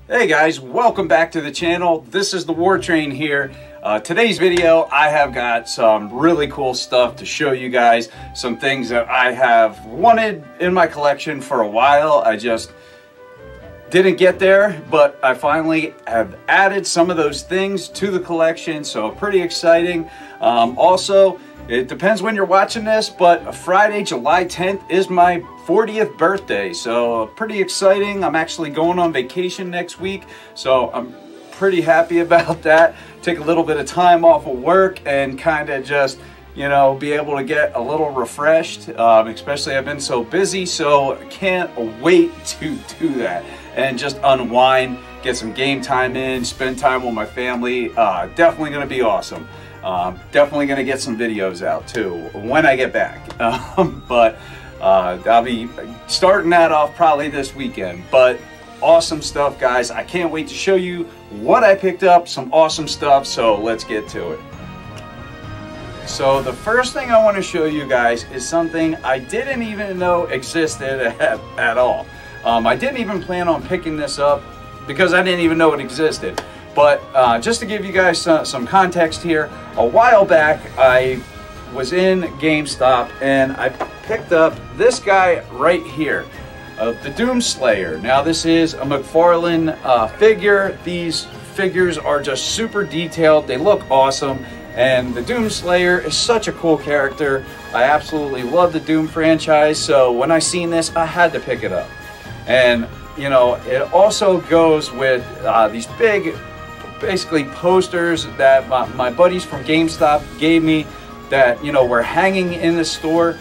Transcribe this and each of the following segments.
Hey guys, welcome back to the channel. This is the War Train here. Today's video, I have got some really cool stuff to show you guys. Some things that I have wanted in my collection for a while. I just didn't get there, but I finally have added some of those things to the collection, so pretty exciting. Also, it depends when you're watching this, but Friday, July 10th is my 40th birthday, so pretty exciting. I'm actually going on vacation next week, so I'm pretty happy about that. Take a little bit of time off of work and kind of just, you know, be able to get a little refreshed, especially I've been so busy, so can't wait to do that and just unwind, get some game time in, spend time with my family. Definitely going to be awesome. Definitely going to get some videos out too when I get back. But I'll be starting that off probably this weekend. But awesome stuff, guys. I can't wait to show you what I picked up. Some awesome stuff. So let's get to it. So the first thing I want to show you guys is something I didn't even know existed at all. I didn't even plan on picking this up because I didn't even know it existed. But just to give you guys some context here, a while back I was in GameStop and I picked up this guy right here, the Doom Slayer. Now this is a McFarlane figure. These figures are just super detailed. They look awesome. And the Doom Slayer is such a cool character. I absolutely love the Doom franchise. So when I seen this, I had to pick it up. And you know, it also goes with these big, basically posters that my buddies from GameStop gave me that, you know, were hanging in the store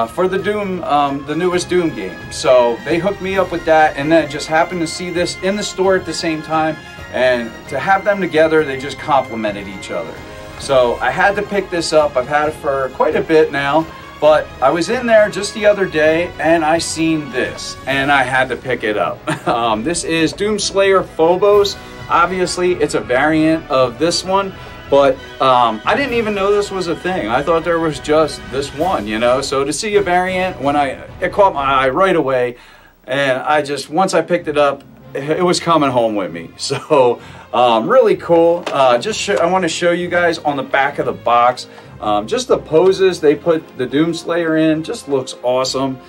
for the Doom, the newest Doom game. So they hooked me up with that, and then just happened to see this in the store at the same time, and to have them together, they just complemented each other. So I had to pick this up. I've had it for quite a bit now, but I was in there just the other day and I seen this and I had to pick it up. This is Doom Slayer Phobos. Obviously, it's a variant of this one, but I didn't even know this was a thing. I thought there was just this one, you know? So to see a variant, it caught my eye right away, and once I picked it up, it was coming home with me. So really cool. I want to show you guys on the back of the box, just the poses they put the Doom Slayer in, just looks awesome.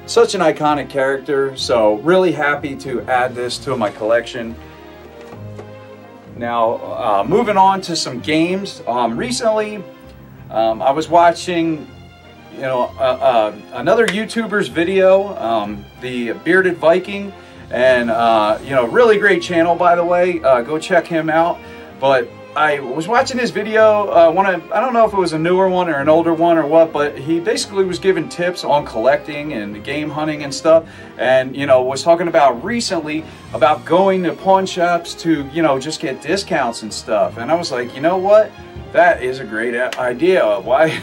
Such an iconic character, so really happy to add this to my collection. Now, moving on to some games. Recently, I was watching, you know, another YouTuber's video, the Bearded Viking, and you know, really great channel, by the way. Go check him out. But I was watching his video. I don't know if it was a newer one or an older one or what, but he basically was giving tips on collecting and game hunting and stuff, and you know, was talking about recently about going to pawn shops to, you know, just get discounts and stuff. And I was like, you know what, that is a great idea. Why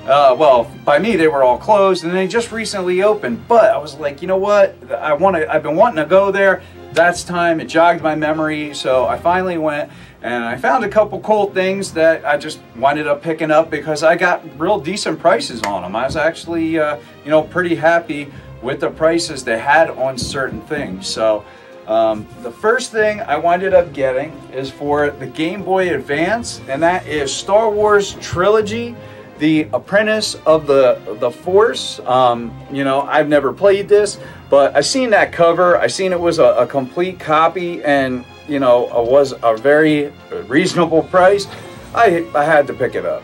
well, by me they were all closed and they just recently opened, but I was like, you know what, I've been wanting to go there. That's time. It jogged my memory, so I finally went and I found a couple cool things that I just winded up picking up because I got real decent prices on them. I was actually you know, pretty happy with the prices they had on certain things. So the first thing I winded up getting is for the Game Boy Advance, and that is Star Wars Trilogy, The Apprentice of the Force. You know, I've never played this, but I seen that cover. I seen it was a complete copy, and you know, it was a very reasonable price. I had to pick it up.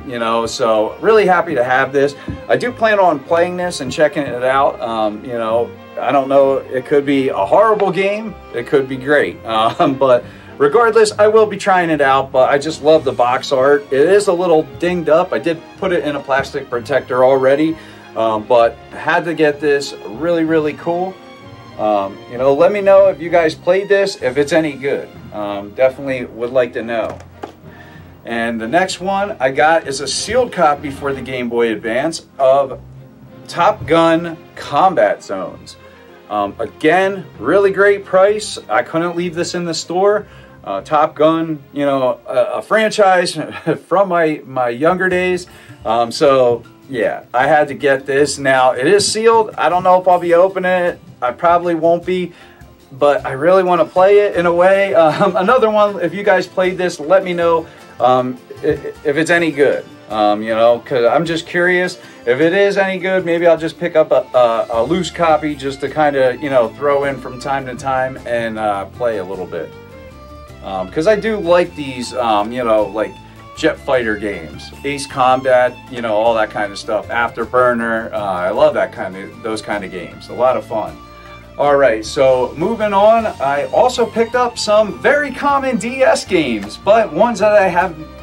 You know, so really happy to have this. I do plan on playing this and checking it out. You know, I don't know, it could be a horrible game, it could be great, but regardless, I will be trying it out. But I just love the box art. It is a little dinged up. I did put it in a plastic protector already, but had to get this. Really, really cool. You know, let me know if you guys played this, if it's any good. Definitely would like to know. And the next one I got is a sealed copy for the Game Boy Advance of Top Gun Combat Zones. Again, really great price. I couldn't leave this in the store. Top Gun, you know, a franchise from my younger days. So yeah, I had to get this. Now, it is sealed. I don't know if I'll be opening it. I probably won't be. but I really want to play it in a way. Another one, if you guys played this, let me know if it's any good. You know, because I'm just curious. If it is any good, maybe I'll just pick up a loose copy just to kind of, you know, throw in from time to time and play a little bit. Because I do like these, you know, like jet fighter games, Ace Combat, you know, all that kind of stuff. Afterburner, I love those kind of games. A lot of fun. All right, so moving on, I also picked up some very common DS games, but ones that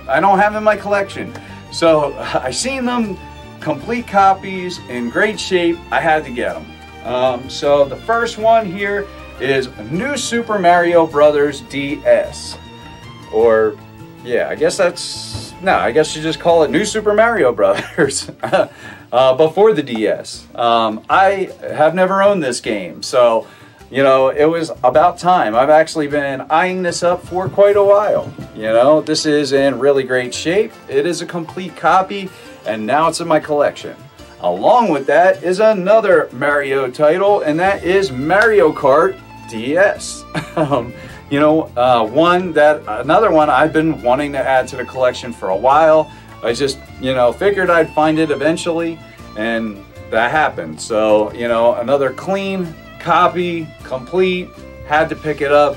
I don't have in my collection. So I seen them, complete copies in great shape. I had to get them. So the first one here is New Super Mario Brothers DS, or yeah, I guess I guess you just call it New Super Mario Brothers. Before the DS. I have never owned this game, so you know, it was about time. I've actually been eyeing this up for quite a while. You know, this is in really great shape. It is a complete copy, and now it's in my collection. Along with that is another Mario title, and that is Mario Kart DS. You know, another one I've been wanting to add to the collection for a while. I just, you know, figured I'd find it eventually, and that happened. So, you know, another clean copy, complete, had to pick it up.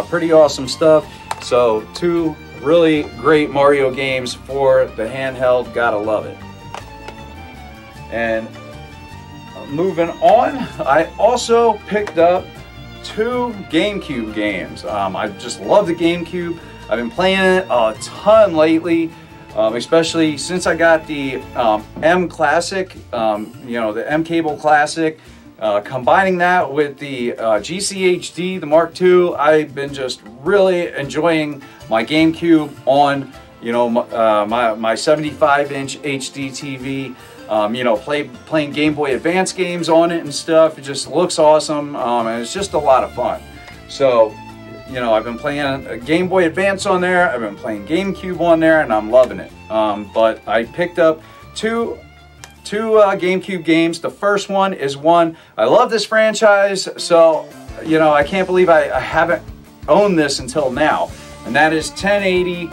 Pretty awesome stuff. So, two really great Mario games for the handheld, gotta love it. And moving on, I also picked up two GameCube games. I just love the GameCube. I've been playing it a ton lately. Especially since I got the M Classic, you know, the M Cable Classic, combining that with the GCHD, the Mark II, I've been just really enjoying my GameCube on, you know, my 75-inch HD TV. You know, playing Game Boy Advance games on it and stuff. It just looks awesome, and it's just a lot of fun. So, you know, I've been playing a Game Boy Advance on there, I've been playing GameCube on there, and I'm loving it. But I picked up two GameCube games. The first one is one, I love this franchise, so, you know, I can't believe I haven't owned this until now, and that is 1080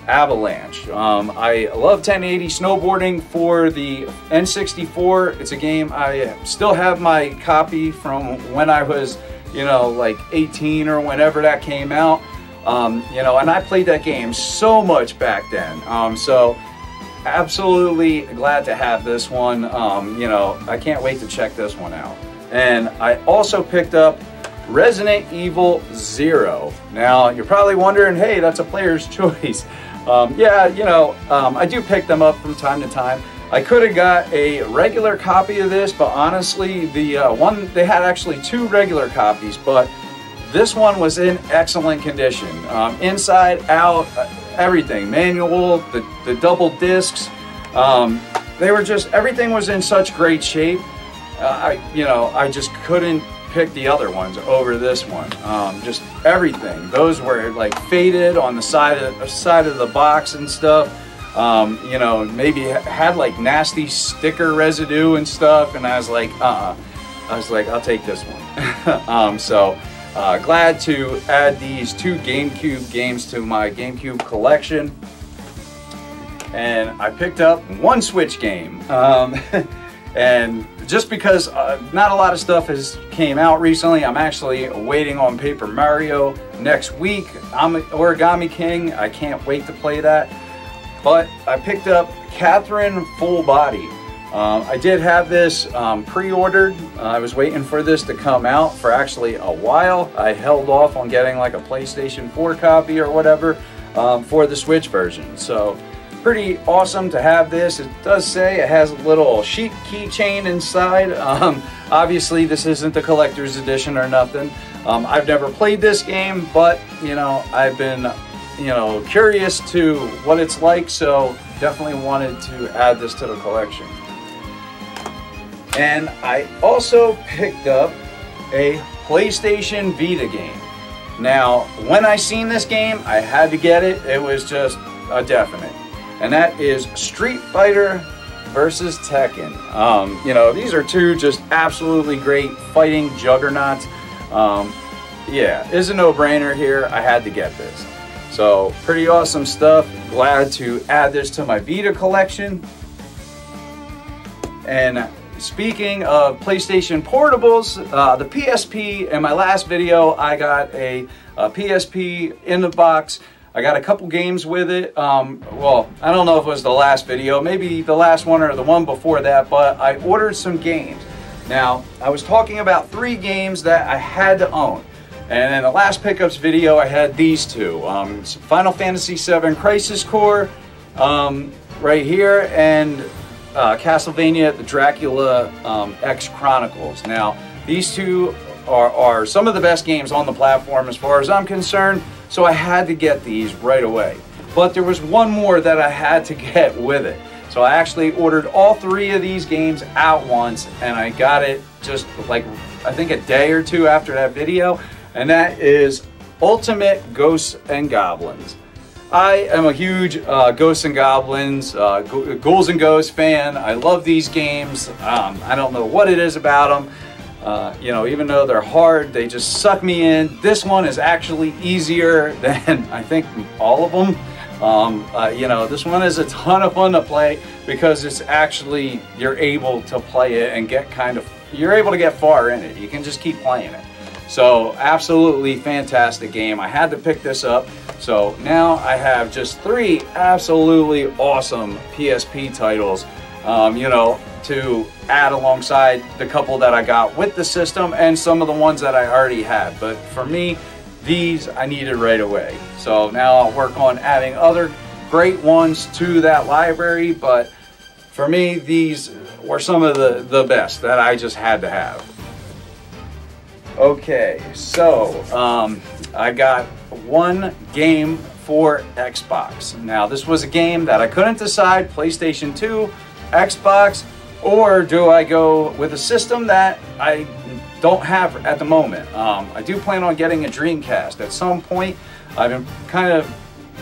Avalanche. I love 1080 snowboarding for the N64. It's a game, I still have my copy from when I was, you know, like 18 or whenever that came out. You know, and I played that game so much back then. So absolutely glad to have this one. You know, I can't wait to check this one out. And I also picked up Resident Evil 0. Now, you're probably wondering, hey, that's a player's choice. Yeah, you know, I do pick them up from time to time. I could have got a regular copy of this, but honestly, the one, they had actually two regular copies, but this one was in excellent condition. Inside, out, everything. Manual, the double discs, they were just, everything was in such great shape. You know, I just couldn't pick the other ones over this one. Just everything. Those were like faded on the side of the box and stuff. You know, maybe had like nasty sticker residue and stuff, and I was like, I was like, I'll take this one. So glad to add these two GameCube games to my GameCube collection. And I picked up one Switch game. And just because not a lot of stuff has came out recently, I'm actually waiting on Paper Mario next week. I'm Origami King. I can't wait to play that. But I picked up Catherine Full Body. I did have this pre-ordered. I was waiting for this to come out for actually a while. I held off on getting like a PlayStation 4 copy or whatever for the Switch version. So pretty awesome to have this. It does say it has a little sheet keychain inside. Obviously this isn't the collector's edition or nothing. I've never played this game, but you know, I've been, you know, curious to what it's like, so definitely wanted to add this to the collection. And I also picked up a PlayStation Vita game. Now, when I seen this game, I had to get it. It was just a definite. And that is Street Fighter versus Tekken. You know, these are two just absolutely great fighting juggernauts. yeah, is a no-brainer here. I had to get this. So pretty awesome stuff. Glad to add this to my Vita collection. And speaking of PlayStation portables, the PSP, in my last video, I got a PSP in the box. I got a couple games with it. Well, I don't know if it was the last video, maybe the last one or the one before that, but I ordered some games. Now, I was talking about 3 games that I had to own. And in the last pickups video, I had these 2. Final Fantasy VII Crisis Core, right here, and Castlevania the Dracula X Chronicles. Now, these 2 are some of the best games on the platform as far as I'm concerned, so I had to get these right away. But there was one more that I had to get with it. So I actually ordered all 3 of these games at once, and I got it just like, I think a day or 2 after that video, and that is Ultimate Ghosts and Goblins. I am a huge Ghosts and Goblins, Ghouls and Ghosts fan. I love these games. I don't know what it is about them. You know, even though they're hard, they just suck me in. This one is actually easier than I think all of them. You know, this one is a ton of fun to play because it's actually, you're able to play it and get you're able to get far in it. You can just keep playing it. So absolutely fantastic game. I had to pick this up. So now I have just 3 absolutely awesome PSP titles, you know, to add alongside the couple that I got with the system and some of the ones that I already had. But for me, these I needed right away. So now I'll work on adding other great ones to that library. But for me, these were some of the best that I just had to have. Okay, so I got one game for Xbox. Now this was a game that I couldn't decide, PlayStation 2, Xbox, or do I go with a system that I don't have at the moment. I do plan on getting a Dreamcast at some point. I've been kind of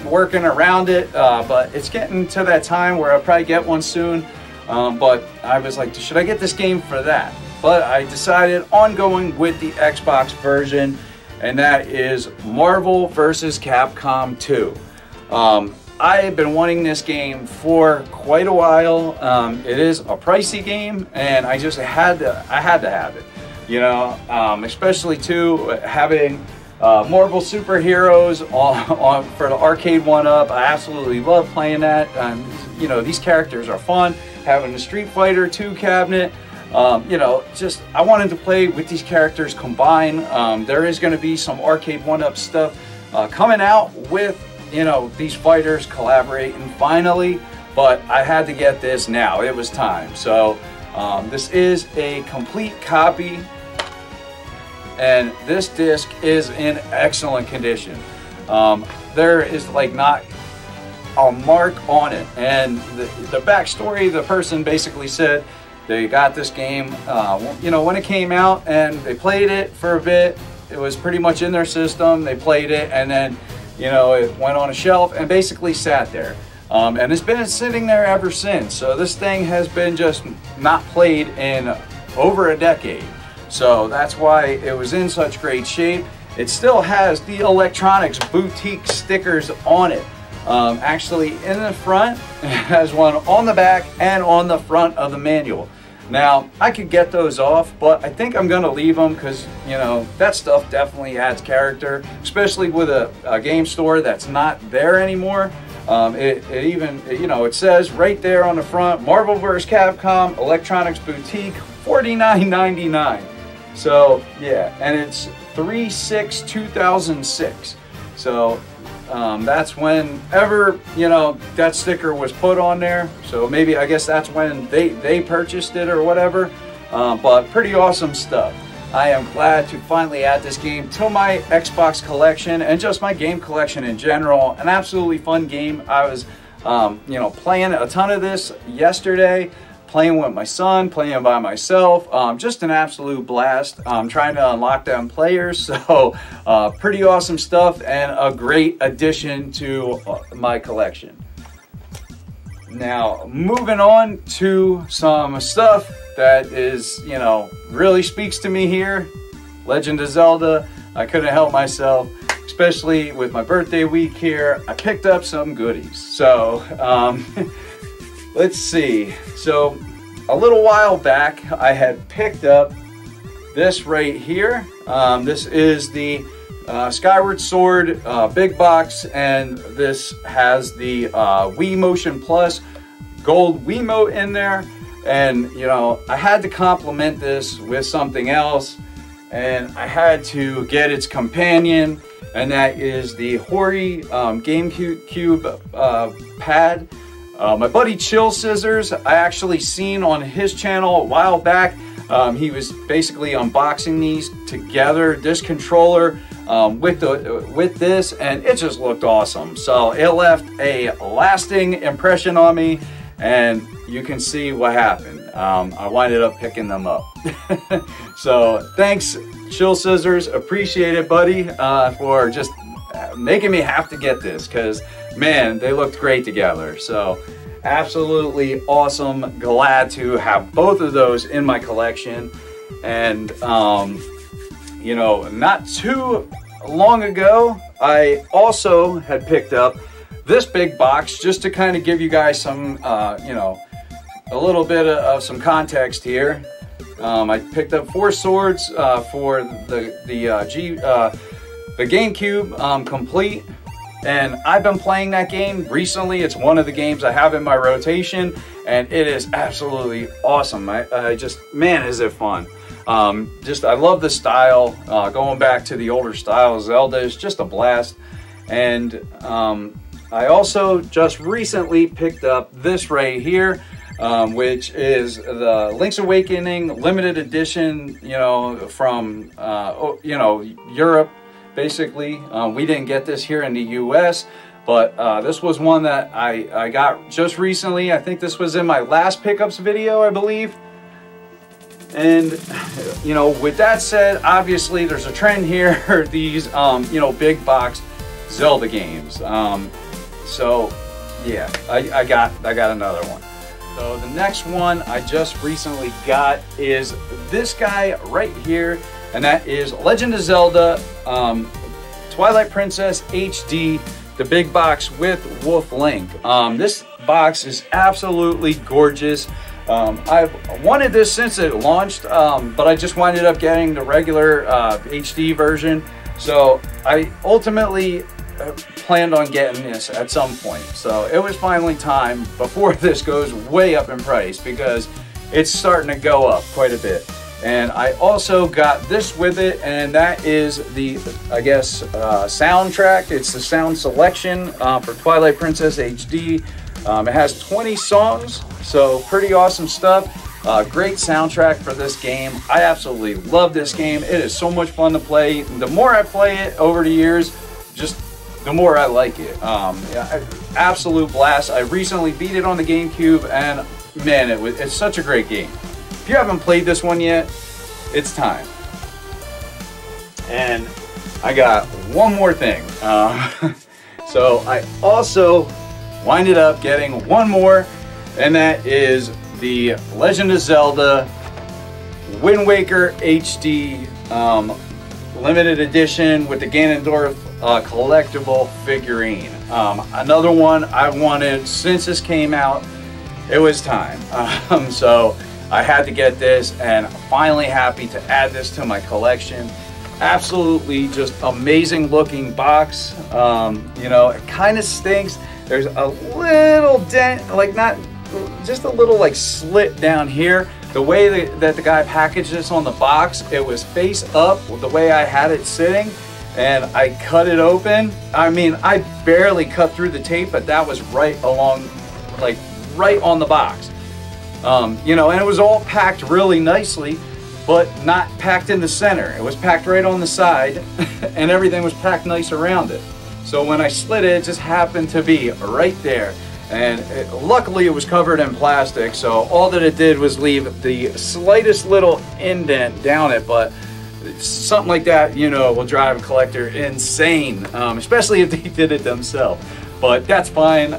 working around it, but it's getting to that time where I'll probably get one soon. But I was like, should I get this game for that? But I decided on going with the Xbox version, and that is Marvel vs. Capcom 2. I have been wanting this game for quite a while. It is a pricey game, and I just had to have it. You know, especially too having Marvel superheroes for the arcade 1-up. I absolutely love playing that. You know, these characters are fun. Having the Street Fighter 2 cabinet. You know, just I wanted to play with these characters combined. There is going to be some arcade 1-up stuff coming out with, you know, these fighters collaborating finally, but I had to get this now. It was time. So this is a complete copy, and this disc is in excellent condition. There is like not a mark on it, and the backstory, the person basically said they got this game, you know, when it came out, and they played it for a bit. It was pretty much in their system. They played it, and then, you know, it went on a shelf and basically sat there. And it's been sitting there ever since. So this thing has been just not played in over a decade. So that's why it was in such great shape. It still has the Electronics Boutique stickers on it. Actually, in the front, it has one on the back and on the front of the manual. Now, I could get those off, but I think I'm going to leave them because, you know, that stuff definitely adds character, especially with a game store that's not there anymore. It even, you know, it says right there on the front, Marvel vs. Capcom Electronics Boutique, $49.99. So, yeah, and it's 3/6/2006. So, that's whenever, you know, that sticker was put on there. So maybe, I guess that's when they purchased it or whatever. But pretty awesome stuff. I am glad to finally add this game to my Xbox collection and just my game collection in general. An absolutely fun game. I was, you know, playing a ton of this yesterday. Playing with my son, playing by myself, just an absolute blast. Trying to unlock them players, so pretty awesome stuff and a great addition to my collection. Now, moving on to some stuff that is, you know, really speaks to me here. Legend of Zelda. I couldn't help myself, especially with my birthday week here. I picked up some goodies. So let's see. So a little while back, I had picked up this right here. This is the Skyward Sword big box, and this has the Wii Motion Plus gold Wiimote in there. And you know, I had to complement this with something else, and I had to get its companion, and that is the Hori GameCube pad. My buddy Chill Scissors, I actually seen on his channel a while back. He was basically unboxing these together, this controller with this, and it just looked awesome. So it left a lasting impression on me, and you can see what happened. I winded up picking them up. So thanks, Chill Scissors. Appreciate it, buddy, for just making me have to get this, because man, they looked great together. So absolutely awesome. Glad to have both of those in my collection. And you know, not too long ago, I also had picked up this big box, just to kind of give you guys some you know, a little bit of some context here. I picked up 4 swords for the GameCube complete, and I've been playing that game recently. It's one of the games I have in my rotation, and it is absolutely awesome. I just, man, is it fun. Just, I love the style. Going back to the older style, Zelda is just a blast. And I also just recently picked up this right here, which is the Link's Awakening limited edition, you know, from, you know, Europe, basically. We didn't get this here in the US, but this was one that I got just recently. I think this was in my last pickups video, I believe. And, you know, with that said, obviously there's a trend here, these, you know, big box Zelda games. So yeah, I got another one. So the next one I just recently got is this guy right here, and that is Legend of Zelda Twilight Princess HD, the big box with Wolf Link. This box is absolutely gorgeous. I've wanted this since it launched, but I just winded up getting the regular HD version. So I ultimately planned on getting this at some point. So it was finally time before this goes way up in price, because it's starting to go up quite a bit. And I also got this with it, and that is the, I guess, soundtrack. It's the sound selection for Twilight Princess HD. It has 20 songs, so pretty awesome stuff. Great soundtrack for this game. I absolutely love this game. It is so much fun to play. The more I play it over the years, just the more I like it. Yeah, absolute blast. I recently beat it on the GameCube, and man, it's such a great game. If you haven't played this one yet, it's time. And I got one more thing. So I also winded up getting one more, and that is the Legend of Zelda Wind Waker HD limited edition with the Ganondorf collectible figurine. Another one I wanted since this came out. It was time. So I had to get this, and finally happy to add this to my collection. Absolutely just amazing looking box. You know, it kind of stinks. There's a little dent, like not, just a little like slit down here. The way that the guy packaged this on the box, it was face up the way I had it sitting, and I cut it open. I mean, I barely cut through the tape, but that was right along, like right on the box. You know, and it was all packed really nicely, but not packed in the center. It was packed right on the side, and everything was packed nice around it. So when I slid it, it just happened to be right there. And luckily it was covered in plastic, so all that it did was leave the slightest little indent down it, but something like that, you know, will drive a collector insane, especially if they did it themselves. But that's fine,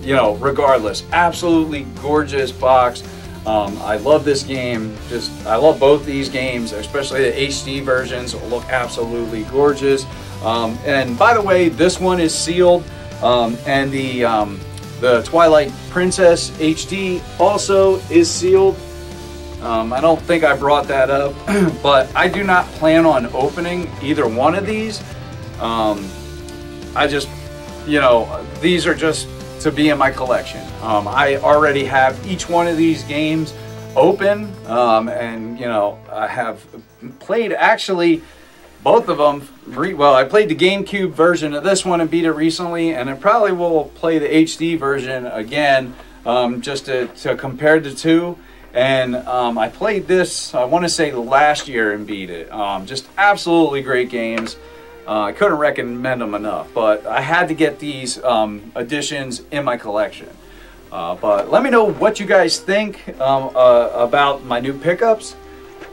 you know, regardless. Absolutely gorgeous box. I love this game. I love both these games, especially the HD versions. Look absolutely gorgeous. And by the way, this one is sealed, and the Twilight Princess HD also is sealed. I don't think I brought that up, but I do not plan on opening either one of these. I just, you know, these are just to be in my collection. I already have each one of these games open, and you know, I have played actually both of them. Well, I played the GameCube version of this one and beat it recently, and I probably will play the HD version again, just to compare the two. And I played this, I want to say last year, and beat it. Just absolutely great games. I couldn't recommend them enough, but I had to get these editions in my collection. But let me know what you guys think about my new pickups.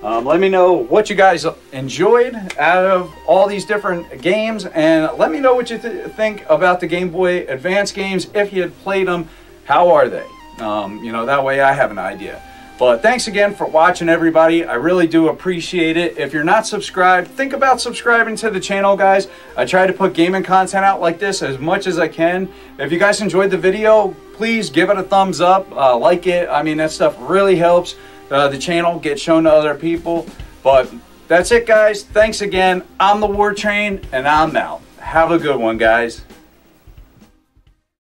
Let me know what you guys enjoyed out of all these different games, and let me know what you think about the Game Boy Advance games. If you had played them, how are they? You know, that way I have an idea. But thanks again for watching, everybody. I really do appreciate it. If you're not subscribed, think about subscribing to the channel, guys. I try to put gaming content out like this as much as I can. If you guys enjoyed the video, please give it a thumbs up, like it. I mean, that stuff really helps the channel get shown to other people. But that's it, guys. Thanks again. I'm the War Train, and I'm out. Have a good one, guys.